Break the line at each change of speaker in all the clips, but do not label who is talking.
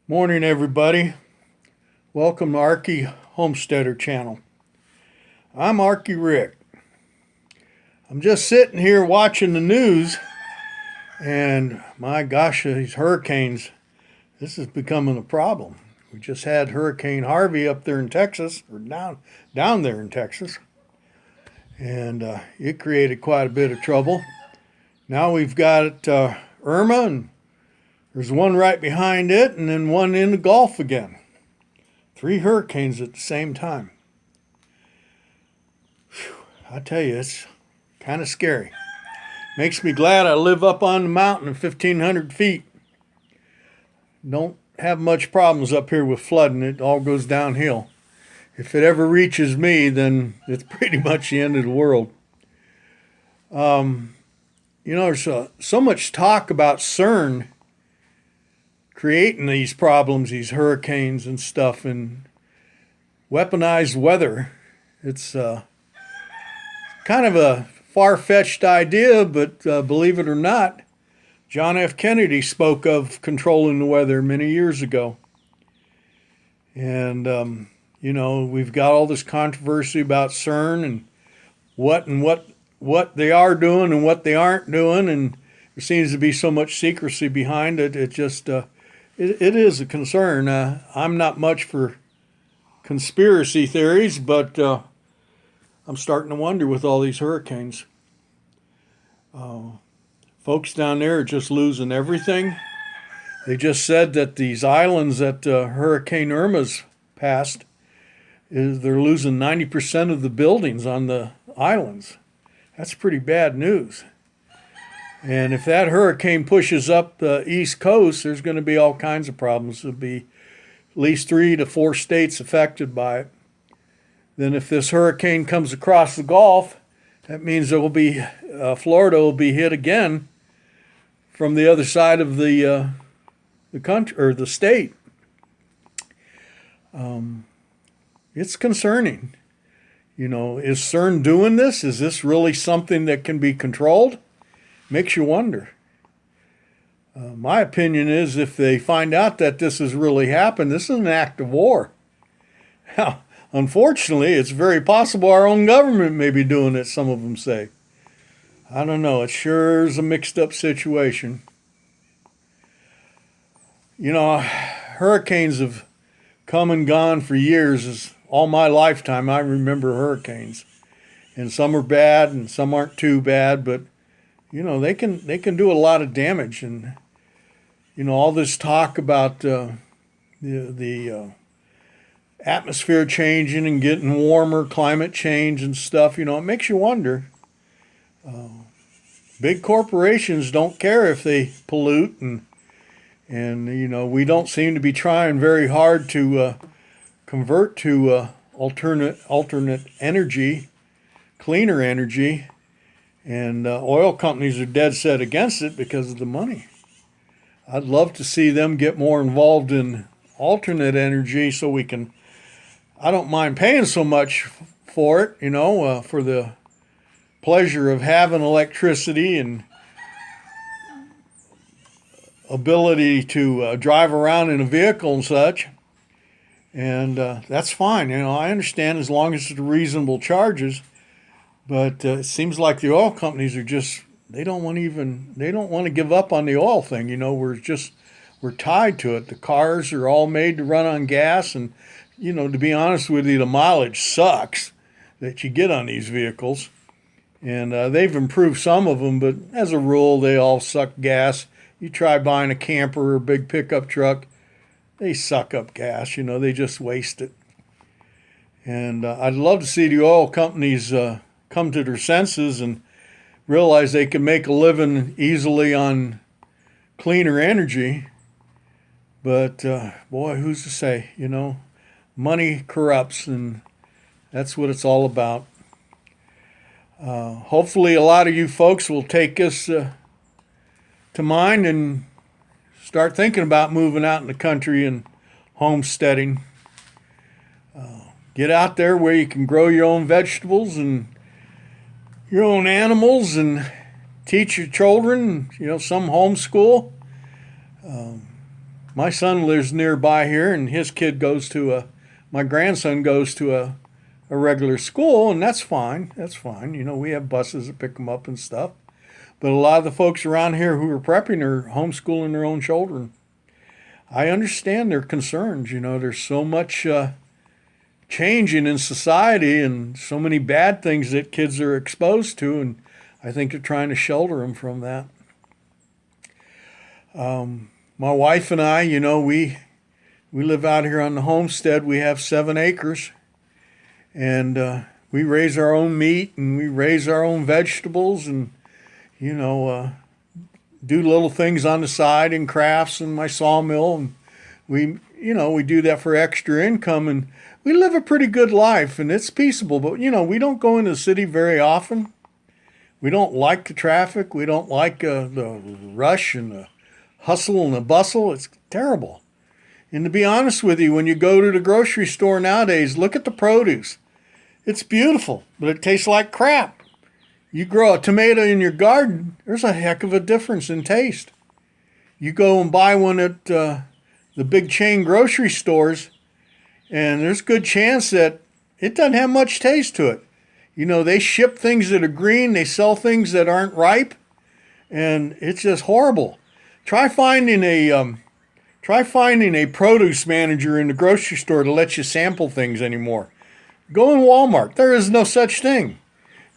Morning, everybody. Welcome to Arky Homesteader Channel. I'm Arky Rick. I'm just sitting here watching the news, and my gosh, these hurricanes, this is becoming a problem. We just had Hurricane Harvey up there in Texas, or down there in Texas, and it created quite a bit of trouble. Now we've got Irma, and there's one right behind it, and then one in the Gulf again. 3 hurricanes at the same time. Whew, I tell you, it's kind of scary. Makes me glad I live up on the mountain at 1,500 feet. Don't have much problems up here with flooding. It all goes downhill. If it ever reaches me, then it's pretty much the end of the world. There's so much talk about CERN creating these problems, these hurricanes and stuff, and weaponized weather. It's kind of a far-fetched idea, but believe it or not, John F. Kennedy spoke of controlling the weather many years ago. And, we've got all this controversy about CERN and what they are doing and what they aren't doing, and there seems to be so much secrecy behind it. It just it is a concern. I'm not much for conspiracy theories, but I'm starting to wonder with all these hurricanes. Folks down there are just losing everything. They just said that these islands that Hurricane Irma's passed, they're losing 90% of the buildings on the islands. That's pretty bad news. And if that hurricane pushes up the East Coast, there's going to be all kinds of problems. There'll be at least 3 to 4 states affected by it. Then if this hurricane comes across the Gulf, that means there will be Florida will be hit again from the other side of the country or the state. It's concerning. Is CERN doing this? Is this really something that can be controlled? Makes you wonder. My opinion is if they find out that this has really happened, this is an act of war. Now, unfortunately, it's very possible our own government may be doing it, some of them say. I don't know. It sure is a mixed up situation. Hurricanes have come and gone for years. All my lifetime, I remember hurricanes. And some are bad and some aren't too bad, but they can do a lot of damage. And all this talk about the atmosphere changing and getting warmer, climate change and stuff, it makes you wonder. Big corporations don't care if they pollute, and we don't seem to be trying very hard to convert to alternate energy, cleaner energy. And oil companies are dead set against it because of the money. I'd love to see them get more involved in alternate energy so I don't mind paying so much for it, for the pleasure of having electricity and ability to drive around in a vehicle and such. And that's fine. I understand as long as it's reasonable charges. But it seems like the oil companies are they don't want to give up on the oil thing. We're tied to it. The cars are all made to run on gas. And, to be honest with you, the mileage sucks that you get on these vehicles. And they've improved some of them, but as a rule, they all suck gas. You try buying a camper or a big pickup truck, they suck up gas. They just waste it. And I'd love to see the oil companies come to their senses and realize they can make a living easily on cleaner energy. But boy, who's to say? Money corrupts, and that's what it's all about. Hopefully a lot of you folks will take this to mind and start thinking about moving out in the country and homesteading. Get out there where you can grow your own vegetables and your own animals and teach your children, some homeschool. My son lives nearby here, and his kid goes to my grandson goes to a regular school, and that's fine. That's fine. You know, we have buses that pick them up and stuff. But a lot of the folks around here who are prepping are homeschooling their own children. I understand their concerns. You know, there's so much changing in society and so many bad things that kids are exposed to, and I think they're trying to shelter them from that. My wife and I, you know, we live out here on the homestead. We have 7 acres, and we raise our own meat and we raise our own vegetables, and you know, do little things on the side and crafts in my sawmill, and we do that for extra income, and we live a pretty good life, and it's peaceable. But you know, we don't go into the city very often. We don't like the traffic. We don't like the rush and the hustle and the bustle. It's terrible. And to be honest with you, when you go to the grocery store nowadays, look at the produce. It's beautiful, but it tastes like crap. You grow a tomato in your garden, there's a heck of a difference in taste. You go and buy one at the big chain grocery stores, and there's a good chance that it doesn't have much taste to it. You know, they ship things that are green, they sell things that aren't ripe, and it's just horrible. Try finding a produce manager in the grocery store to let you sample things anymore. Go in Walmart. There is no such thing.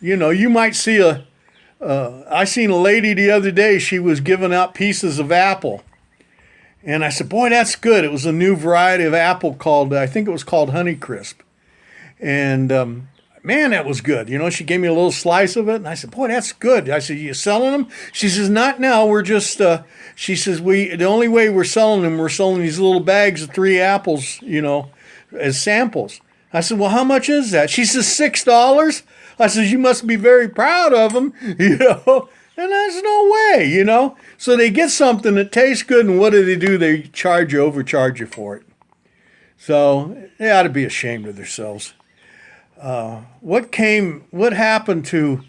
You know, you might see I seen a lady the other day, she was giving out pieces of apple. And I said, boy, that's good. It was a new variety of apple called, I think it was called Honeycrisp. And man, that was good. You know, she gave me a little slice of it, and I said, boy, that's good. I said, you selling them? She says, not now. We're just, she says, the only way we're selling them, we're selling these little bags of 3 apples, you know, as samples. I said, well, how much is that? She says, $6. I said, you must be very proud of them, you know. And there's no way, you know. So they get something that tastes good, and what do? They overcharge you for it. So they ought to be ashamed of themselves. What happened to,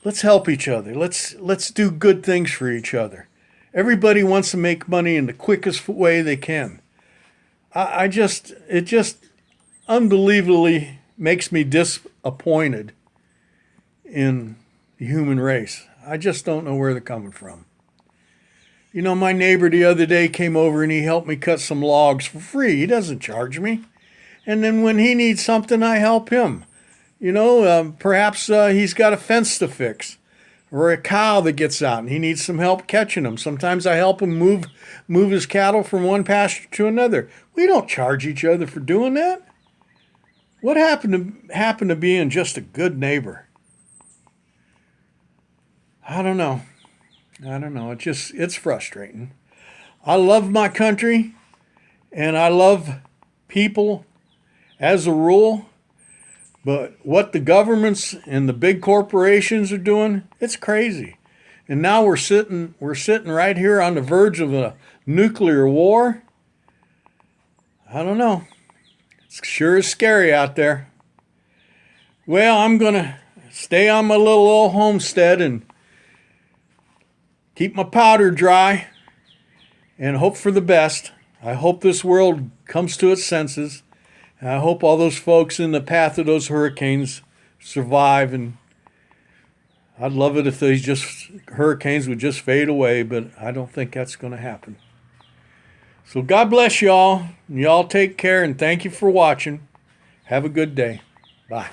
let's help each other. Let's do good things for each other. Everybody wants to make money in the quickest way they can. It just unbelievably makes me disappointed in the human race. I just don't know where they're coming from. You know, my neighbor the other day came over and he helped me cut some logs for free. He doesn't charge me. And then when he needs something, I help him. You know, perhaps he's got a fence to fix or a cow that gets out and he needs some help catching them. Sometimes I help him move his cattle from one pasture to another. We don't charge each other for doing that. What happened to being just a good neighbor? I don't know. It's frustrating. I love my country and I love people as a rule, but what the governments and the big corporations are doing, it's crazy. And now we're sitting right here on the verge of a nuclear war. I don't know. It sure is scary out there. Well, I'm going to stay on my little old homestead and keep my powder dry and hope for the best. I hope this world comes to its senses. And I hope all those folks in the path of those hurricanes survive. And I'd love it if hurricanes would just fade away, but I don't think that's going to happen. So God bless y'all. Y'all take care, and thank you for watching. Have a good day. Bye.